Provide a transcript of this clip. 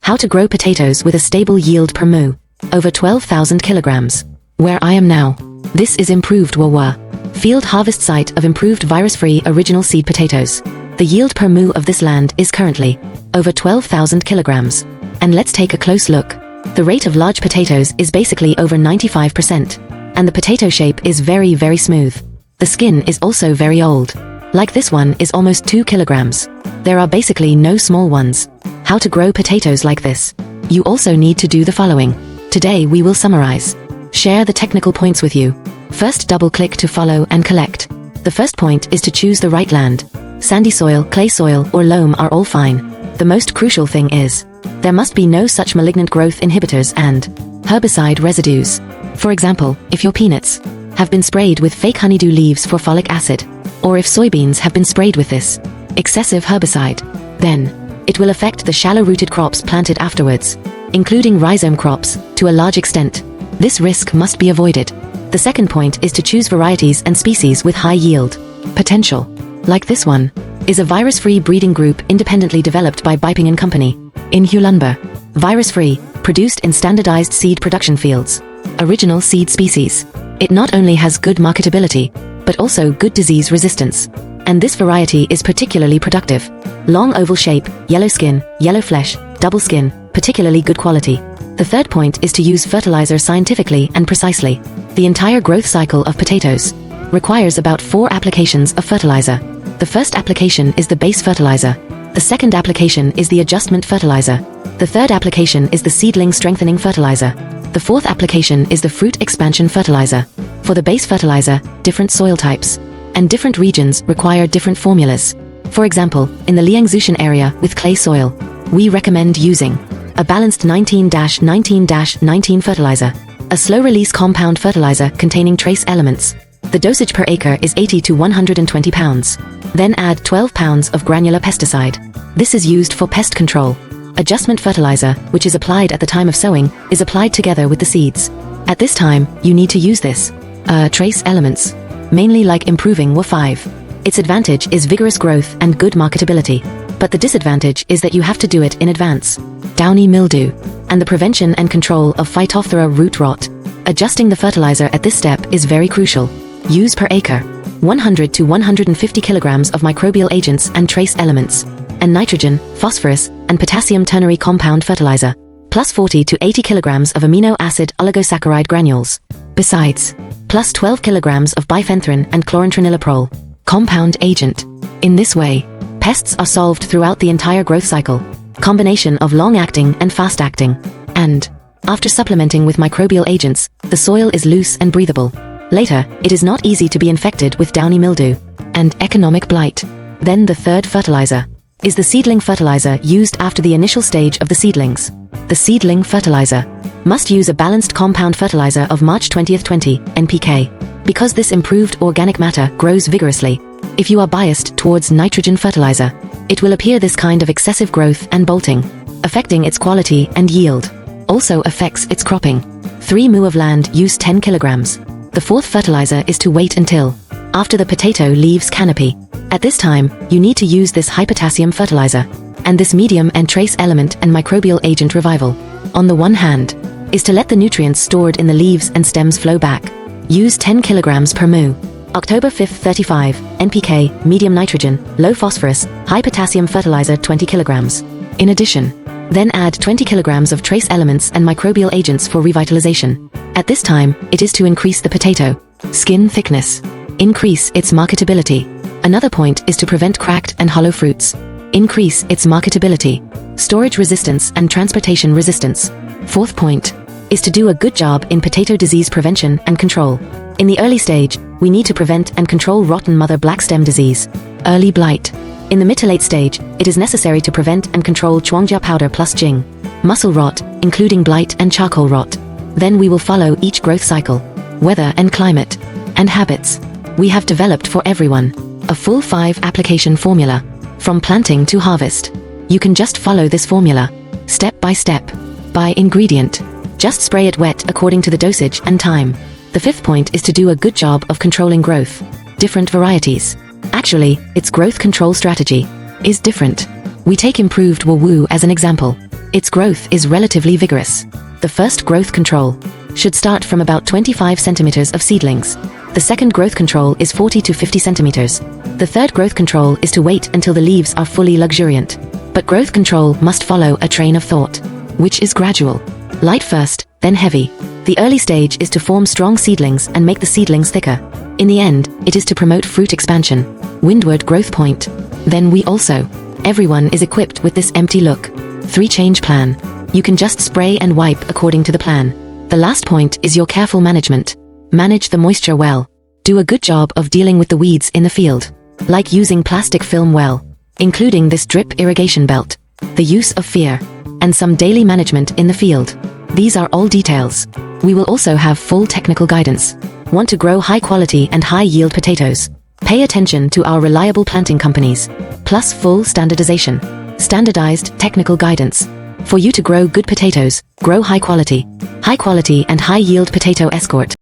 How to grow potatoes with a stable yield per moo. Over 12,000 kilograms. Where I am now. This is improved Wawa. Field harvest site of improved virus-free original seed potatoes. The yield per moo of this land is currently over 12,000 kilograms. And let's take a close look. The rate of large potatoes is basically over 95%. And the potato shape is very, very smooth. The skin is also very old. Like this one is almost 2 kilograms. There are basically no small ones. How to grow potatoes like this. You also need to do the following. Today we will summarize. Share the technical points with you. First, double-click to follow and collect. The first point is to choose the right land. Sandy soil, clay soil, or loam are all fine. The most crucial thing is, there must be no such malignant growth inhibitors and herbicide residues. For example, if your peanuts have been sprayed with fake honeydew leaves for folic acid, or if soybeans have been sprayed with this excessive herbicide, then it will affect the shallow-rooted crops planted afterwards, including rhizome crops, to a large extent. This risk must be avoided. The second point is to choose varieties and species with high yield potential. Like this one, is a virus-free breeding group independently developed by Biping & Company, in Hulunber. Virus-free, produced in standardized seed production fields. Original seed species. It not only has good marketability, but also good disease resistance. And this variety is particularly productive. Long oval shape, yellow skin, yellow flesh, double skin, particularly good quality. The third point is to use fertilizer scientifically and precisely. The entire growth cycle of potatoes requires about 4 applications of fertilizer. The first application is the base fertilizer. The second application is the adjustment fertilizer. The third application is the seedling strengthening fertilizer. The fourth application is the fruit expansion fertilizer. For the base fertilizer, different soil types and different regions require different formulas. For example, in the Liangzushan area with clay soil, we recommend using a balanced 19-19-19 fertilizer, a slow-release compound fertilizer containing trace elements. The dosage per acre is 80 to 120 pounds. Then add 12 pounds of granular pesticide. This is used for pest control. Adjustment fertilizer, which is applied at the time of sowing, is applied together with the seeds. At this time, you need to use this trace elements, mainly like improving WA5. Its advantage is vigorous growth and good marketability. But the disadvantage is that you have to do it in advance. Downy mildew, and the prevention and control of Phytophthora root rot. Adjusting the fertilizer at this step is very crucial. Use per acre 100 to 150 kilograms of microbial agents and trace elements, and nitrogen, phosphorus, and potassium ternary compound fertilizer, plus 40 to 80 kilograms of amino acid oligosaccharide granules. Besides, plus 12 kilograms of bifenthrin and chlorantraniliprole compound agent. In this way, pests are solved throughout the entire growth cycle. Combination of long-acting and fast-acting. And, after supplementing with microbial agents, the soil is loose and breathable. Later, it is not easy to be infected with downy mildew and economic blight. Then the third fertilizer is the seedling fertilizer used after the initial stage of the seedlings. The seedling fertilizer must use a balanced compound fertilizer of March 2020 NPK, because this improved organic matter grows vigorously. If you are biased towards nitrogen fertilizer, it will appear this kind of excessive growth and bolting, affecting its quality and yield. Also affects its cropping. 3 moo of land use 10 kilograms. The fourth fertilizer is to wait until after the potato leaves canopy. At this time, you need to use this high potassium fertilizer, and this medium and trace element and microbial agent revival. On the one hand, is to let the nutrients stored in the leaves and stems flow back. Use 10 kilograms per moo. October 5th 35, NPK, medium nitrogen, low phosphorus, high potassium fertilizer 20 kilograms. In addition, then add 20 kilograms of trace elements and microbial agents for revitalization. At this time, it is to increase the potato skin thickness, increase its marketability. Another point is to prevent cracked and hollow fruits, increase its marketability, storage resistance and transportation resistance. Fourth point is to do a good job in potato disease prevention and control. In the early stage, we need to prevent and control rotten mother black stem disease, early blight. In the mid to late stage, it is necessary to prevent and control chuangjia powder plus jing, muscle rot, including blight and charcoal rot. Then we will follow each growth cycle, weather and climate, and habits. We have developed for everyone a full 5 application formula, from planting to harvest. You can just follow this formula, step by step, by ingredient. Just spray it wet according to the dosage and time. The fifth point is to do a good job of controlling growth. Different varieties. Actually, its growth control strategy is different. We take improved Wawu as an example. Its growth is relatively vigorous. The first growth control should start from about 25 centimeters of seedlings. The second growth control is 40 to 50 centimeters. The third growth control is to wait until the leaves are fully luxuriant. But growth control must follow a train of thought, which is gradual. Light first, then heavy. The early stage is to form strong seedlings and make the seedlings thicker. In the end, it is to promote fruit expansion. Windward growth point. Then everyone is equipped with this empty look. 3-change plan. You can just spray and wipe according to the plan. The last point is your careful management. Manage the moisture well. Do a good job of dealing with the weeds in the field, like using plastic film well, including this drip irrigation belt, the use of fear, and some daily management in the field. These are all details. We will also have full technical guidance. Want to grow high quality and high yield potatoes? Pay attention to our reliable planting companies, plus full standardization. Standardized technical guidance. For you to grow good potatoes, grow high quality and high yield potato escort.